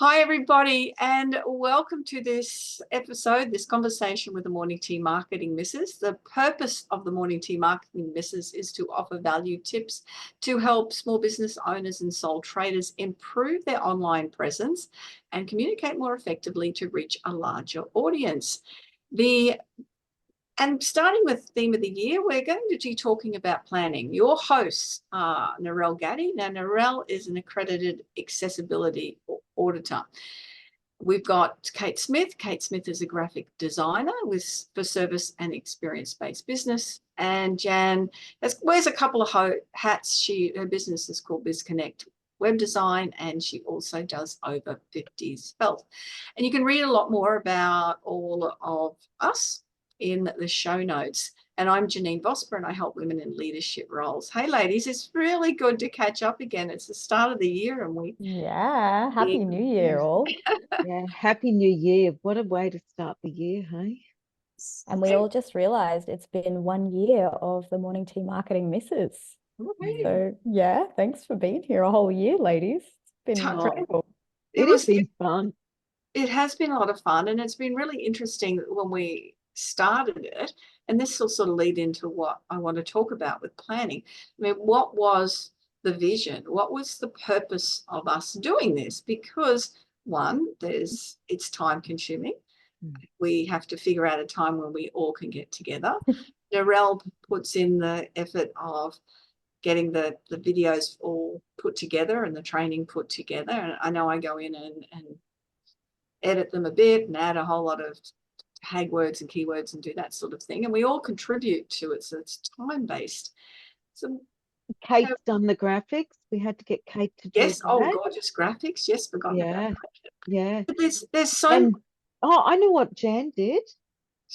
Hi, everybody, and welcome to this episode, this conversation with the Morning Tea Marketing Missus. The purpose of the Morning Tea Marketing Missus is to offer value tips to help small business owners and sole traders improve their online presence and communicate more effectively to reach a larger audience. And starting with theme of the year, we're going to be talking about planning. Your hosts are Narelle Gaddy. Now, Narelle is an accredited accessibility auditor. We've got Kate Smith. Kate Smith is a graphic designer for service and experience-based business. And Jan wears a couple of hats. Her business is called BizConnect Web Design, and she also does over 50s health. And you can read a lot more about all of us in the show notes. And I'm Janeen Vosper, and I help women in leadership roles. Hey, ladies, it's really good to catch up again. It's the start of the year, and Happy New Year, all. Yeah, Happy New Year. What a way to start the year, hey? And we all just realized it's been 1 year of the Morning Tea Marketing Missus. So, thanks for being here a whole year, ladies. It's been incredible. It has been fun. It has been a lot of fun, and it's been really interesting when we started it. And this will sort of lead into what I want to talk about with planning. I mean, what was the vision? What was the purpose of us doing this? Because one, it's time consuming. We have to figure out a time when we all can get together. Narelle puts in the effort of getting the videos all put together and the training put together. And I know I go in and edit them a bit and add a whole lot of tag words and keywords and do that sort of thing. And we all contribute to it. So it's time-based. So Kate's done the graphics. We had to get Kate to do that. Gorgeous graphics. Yes, forgotten about that. Yeah. But there's so I know what Jan did.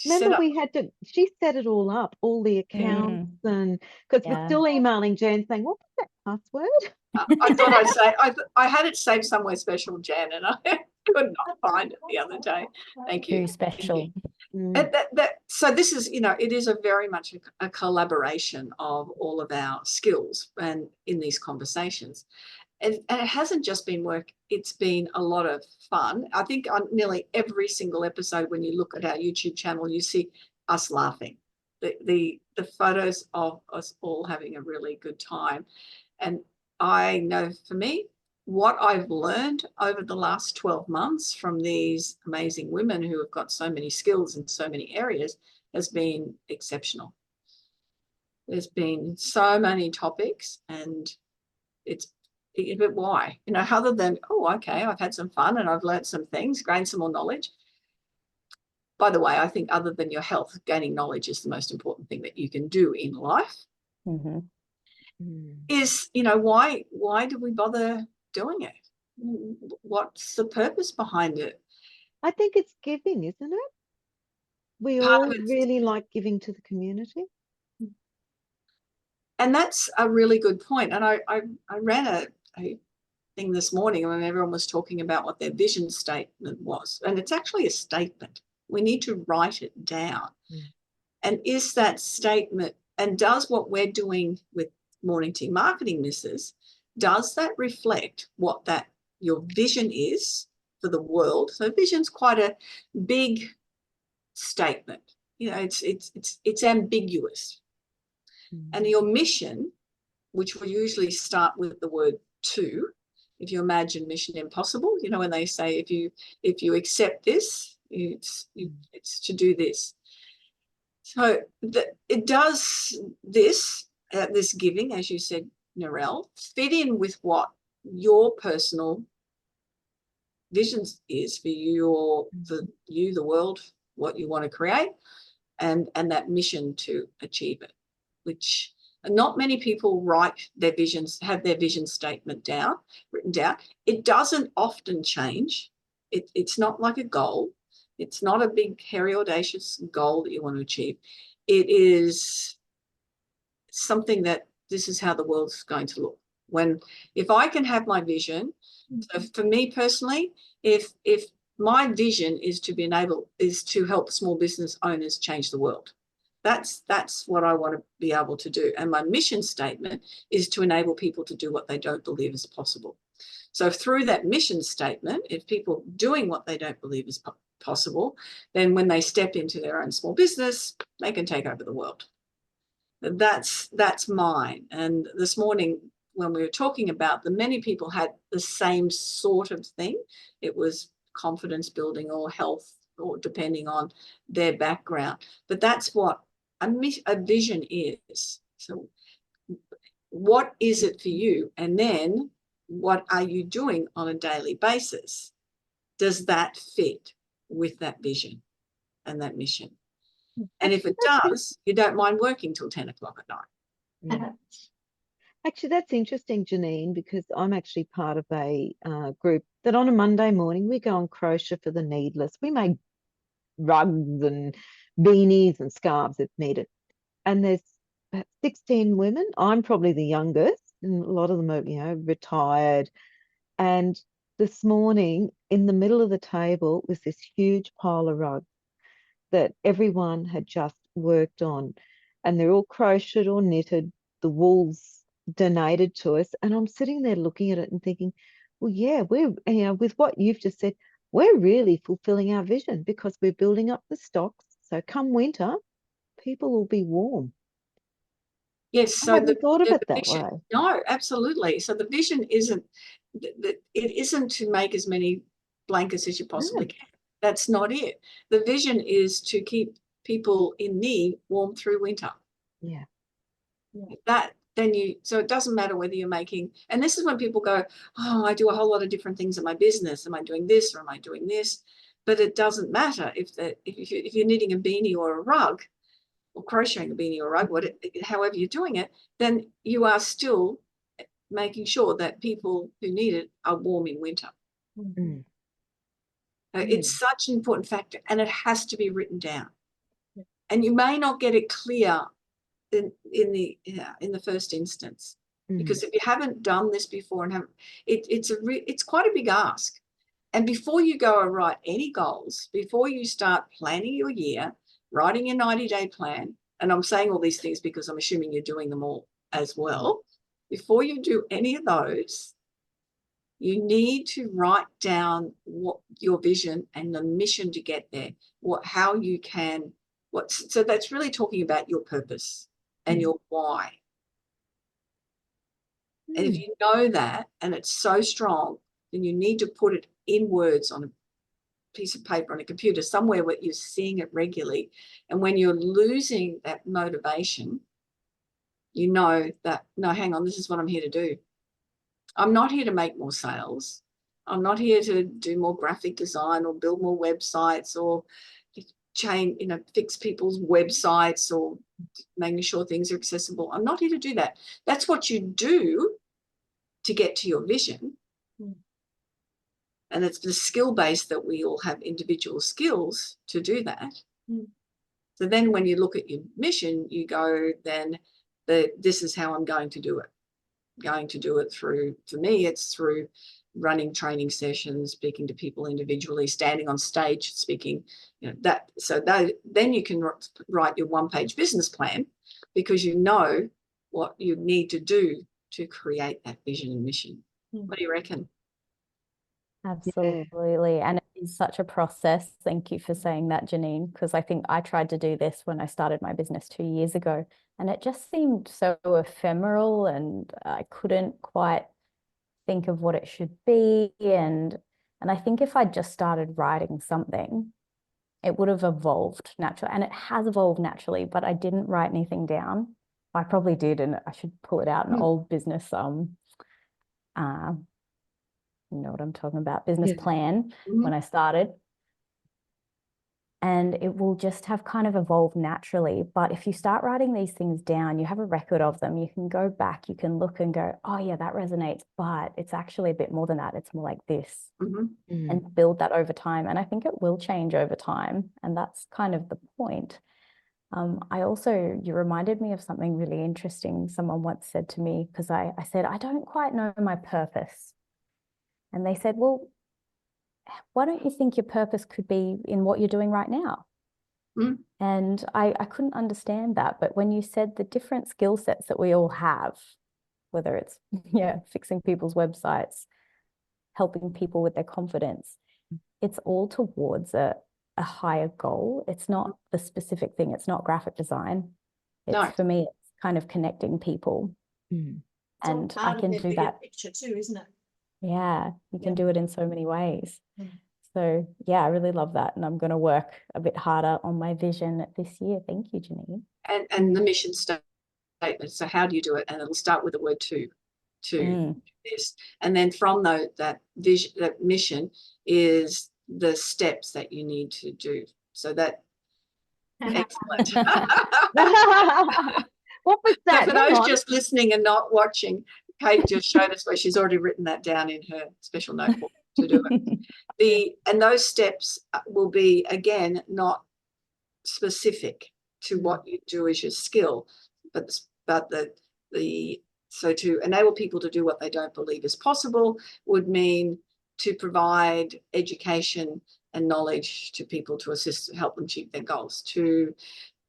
Remember, she set it all up, all the accounts, and because we're still emailing Jan saying, what was that password? I thought I'd say, I had it saved somewhere special, Jan, and I could not find it the other day. Thank you. Too special. So this is, it is very much a collaboration of all of our skills and in these conversations. And it hasn't just been work, it's been a lot of fun. I think on nearly every single episode, when you look at our YouTube channel, you see us laughing. The photos of us all having a really good time. And I know for me, what I've learned over the last 12 months from these amazing women who have got so many skills in so many areas has been exceptional. There's been so many topics, and but why? Other than, okay, I've had some fun and I've learned some things, gained some more knowledge. By the way, I think other than your health, gaining knowledge is the most important thing that you can do in life. Mm-hmm. Is, why do we bother doing it? What's the purpose behind it? I think it's giving, isn't it? We all really like giving to the community. And that's a really good point. And I ran a thing this morning when everyone was talking about what their vision statement was. And it's actually a statement. We need to write it down. And is that statement, and does what we're doing with Morning Tea Marketing Missus, does that reflect what your vision is for the world? So vision's quite a big statement. It's ambiguous. And your mission, which will usually start with the word to, if you imagine Mission Impossible, when they say if you accept this, it's to do this. So it does this giving, as you said, Narelle, fit in with what your personal vision is for you, the world, what you want to create, and that mission to achieve it, which not many people write their visions, have their vision statement written down. It doesn't often change. It's not like a goal. It's not a big, hairy, audacious goal that you want to achieve. It is something that this is how the world's going to look. If I can have my vision, so for me personally, if my vision is to help small business owners change the world. That's what I want to be able to do. And my mission statement is to enable people to do what they don't believe is possible. So through that mission statement, if people doing what they don't believe is possible, then when they step into their own small business, they can take over the world. That's mine. And this morning, when we were talking about them, many people had the same sort of thing. It was confidence building or health, or depending on their background. But that's what a vision is. So what is it for you? And then what are you doing on a daily basis? Does that fit with that vision and that mission? And if it does, you don't mind working till 10 o'clock at night. Yeah. Actually, that's interesting, Janine, because I'm actually part of a group that on a Monday morning we go and crochet for the needless. We make rugs and beanies and scarves if needed. And there's about 16 women. I'm probably the youngest, and a lot of them are, retired. And this morning, in the middle of the table was this huge pile of rugs that everyone had just worked on, and they're all crocheted or knitted. The wool's donated to us, and I'm sitting there looking at it and thinking, well, yeah, we're, with what you've just said, we're really fulfilling our vision because we're building up the stocks. So come winter, people will be warm. Yes, I so hadn't thought of it that vision, way. no, absolutely. So the vision it isn't to make as many blankets as you possibly can. That's not it. The vision is to keep people in need warm through winter. Yeah. So it doesn't matter whether you're making, and this is when people go, oh, I do a whole lot of different things in my business. Am I doing this or am I doing this? But it doesn't matter if you're knitting a beanie or a rug, or crocheting a beanie or a rug, however you're doing it, then you are still making sure that people who need it are warm in winter. Mm. It's such an important factor, and it has to be written down. And you may not get it clear in the first instance, because if you haven't done this before and it's quite a big ask. And before you go and write any goals, before you start planning your year, writing your 90-day plan, and I'm saying all these things because I'm assuming you're doing them all as well. Before you do any of those, you need to write down what your vision and the mission to get there, so that's really talking about your purpose and your why. And if you know that and it's so strong, then you need to put it in words on a piece of paper on a computer somewhere where you're seeing it regularly. And when you're losing that motivation, you know that, no, hang on, this is what I'm here to do. I'm not here to make more sales. I'm not here to do more graphic design or build more websites or fix people's websites or making sure things are accessible. I'm not here to do that. That's what you do to get to your vision. And it's the skill base that we all have individual skills to do that. So then when you look at your mission, you go, then this is how I'm going to do it. Going to do it through, for me, it's through running training sessions, speaking to people individually, standing on stage, speaking, then you can write your one-page business plan, because you know what you need to do to create that vision and mission. What do you reckon? Absolutely. And it is such a process. Thank you for saying that, Janine, because I think I tried to do this when I started my business 2 years ago, and it just seemed so ephemeral, and I couldn't quite think of what it should be. And I think if I just started writing something, it would have evolved naturally, and it has evolved naturally, but I didn't write anything down. I probably did, and I should pull it out, an old business you know what I'm talking about, business plan when I started. And it will just have kind of evolved naturally. But if you start writing these things down, you have a record of them, you can go back, you can look and go, oh yeah, that resonates, but it's actually a bit more than that. It's more like this, and build that over time. And I think it will change over time. And that's kind of the point. You reminded me of something really interesting. Someone once said to me, because I said, I don't quite know my purpose. And they said, well, why don't you think your purpose could be in what you're doing right now? And I couldn't understand that. But when you said the different skill sets that we all have, whether it's fixing people's websites, helping people with their confidence, it's all towards a higher goal. It's not the specific thing. It's not graphic design. It's No. for me, it's kind of connecting people. Mm. And I can do that. Picture too, isn't it? Yeah, you can Yeah. do it in so many ways. Mm. So yeah, I really love that. And I'm going to work a bit harder on my vision this year. Thank you, Janeen. And the mission statement. So how do you do it? And it'll start with the word to this. And then from that vision, that mission is the steps that you need to do. So that excellent. What was So that? for Hang those on. just listening and not watching, Kate just showed us where she's already written that down in her special notebook to do it. And those steps will be, again, not specific to what you do as your skill, but so to enable people to do what they don't believe is possible would mean to provide education and knowledge to people to help them achieve their goals, to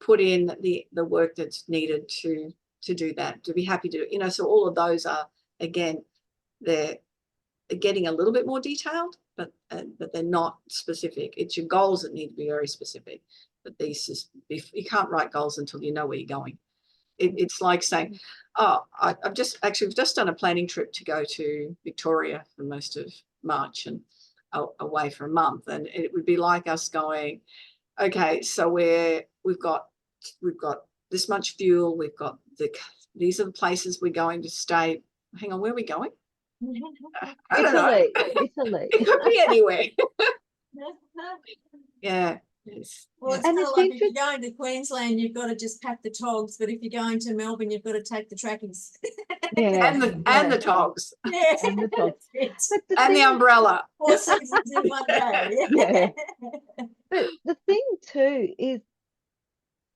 put in the work that's needed to do that, to be happy to, so all of those are, again, they're getting a little bit more detailed, but they're not specific. It's your goals that need to be very specific. But you can't write goals until you know where you're going. It's like saying, oh, we've just done a planning trip to go to Victoria for most of March and away for a month. And it would be like us going, okay, so we've got this much fuel, we've got these are the places we're going to stay. Hang on, where are we going? I don't know. Italy. It could be anywhere. Yeah. Yes. Well, it's And kind of it's like if you're going to Queensland, you've got to just pack the togs, but if you're going to Melbourne, you've got to take the trackies. Yeah. And the togs. Yeah. And the togs. It's But the And the thing, umbrella. 4 seasons in one day. Yeah. but the thing too is,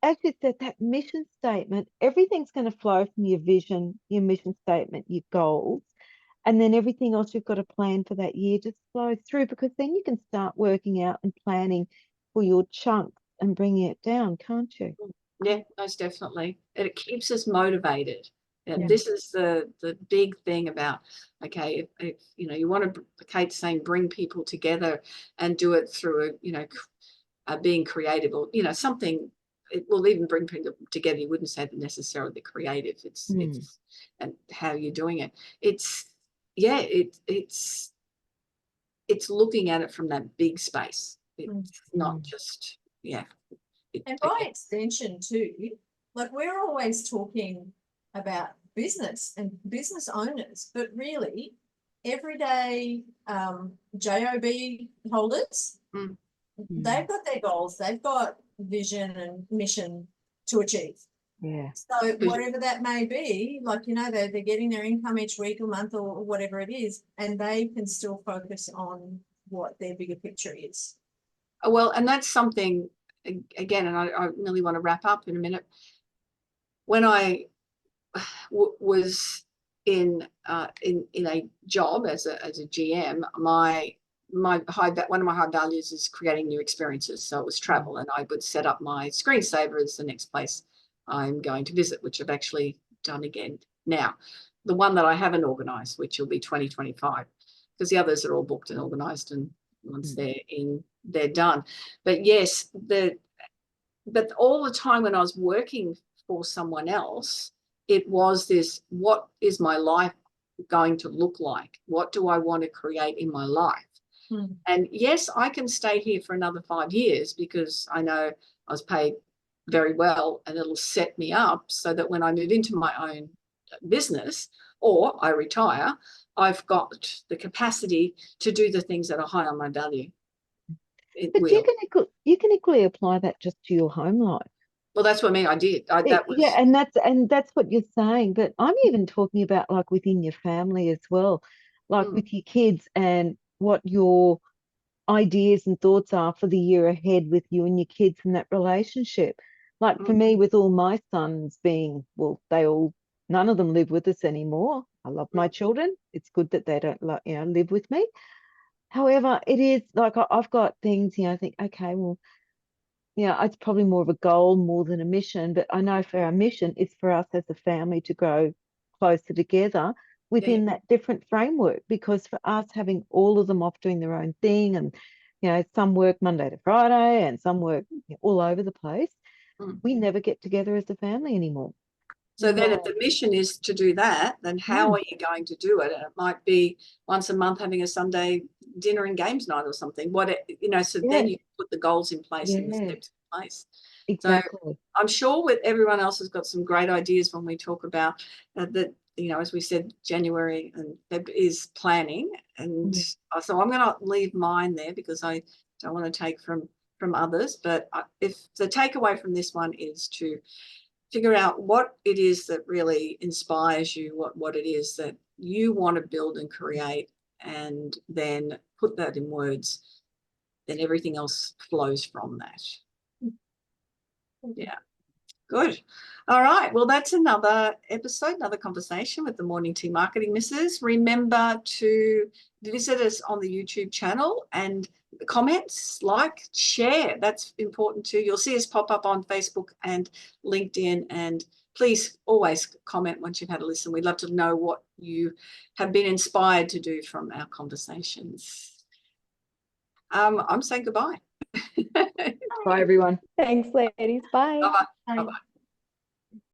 as you said, that mission statement, everything's going to flow from your vision, your mission statement, your goals, and then everything else you've got to plan for that year just flows through, because then you can start working out and planning for your chunks and bringing it down, can't you? Yeah, most definitely. And it keeps us motivated. And Yeah. this is the big thing about, okay, if you want to, Kate's saying, bring people together and do it through being creative, or something. It will even bring people together. You wouldn't say necessarily the creative. It's and how you're doing it. It's looking at it from that big space. It's not just And by extension too, like we're always talking about business and business owners, but really everyday JOB holders, they've got their goals, they've got vision and mission to achieve. Yeah. So whatever that may be, like, they're getting their income each week or month or whatever it is, and they can still focus on what their bigger picture is. Well, and that's something, again, and I really want to wrap up in a minute. When I was in a job as a GM, one of my high values is creating new experiences. So it was travel, and I would set up my screensaver as the next place I'm going to visit, which I've actually done again now. The one that I haven't organised, which will be 2025, because the others are all booked and organised, and once they're done. But yes, but all the time when I was working for someone else, it was this: what is my life going to look like? What do I want to create in my life? And yes, I can stay here for another 5 years because I know I was paid very well, and it'll set me up so that when I move into my own business or I retire, I've got the capacity to do the things that are high on my value. But you can equally apply that just to your home life. Well, that's what I mean. I did. Yeah, and that's what you're saying. But I'm even talking about like within your family as well, like with your kids, and what your ideas and thoughts are for the year ahead with you and your kids and that relationship. Like for me, with all my sons being, well, none of them live with us anymore. I love my children. It's good that they don't live with me. However, it is like I've got things, I think, okay, well, it's probably more of a goal more than a mission, but I know for our mission, it's for us as a family to grow closer together within that different framework, because for us having all of them off doing their own thing, and some work Monday to Friday and some work all over the place, we never get together as a family anymore. So then if the mission is to do that, then how are you going to do it? And it might be once a month having a Sunday dinner and games night or something. So then you put the goals in place and the steps in place. Exactly. So I'm sure with everyone else has got some great ideas when we talk about that, as we said, January and Feb is planning. And so I'm going to leave mine there because I don't want to take from others. But if the takeaway from this one is to figure out what it is that really inspires you, what it is that you want to build and create, and then put that in words, then everything else flows from that. Yeah. Good. All right. Well, that's another episode, another conversation with the Morning Tea Marketing Missus. Remember to visit us on the YouTube channel and comments, like, share. That's important too. You'll see us pop up on Facebook and LinkedIn. And please always comment once you've had a listen. We'd love to know what you have been inspired to do from our conversations. I'm saying goodbye. Bye, everyone. Thanks, ladies. Bye. Bye-bye. Bye-bye.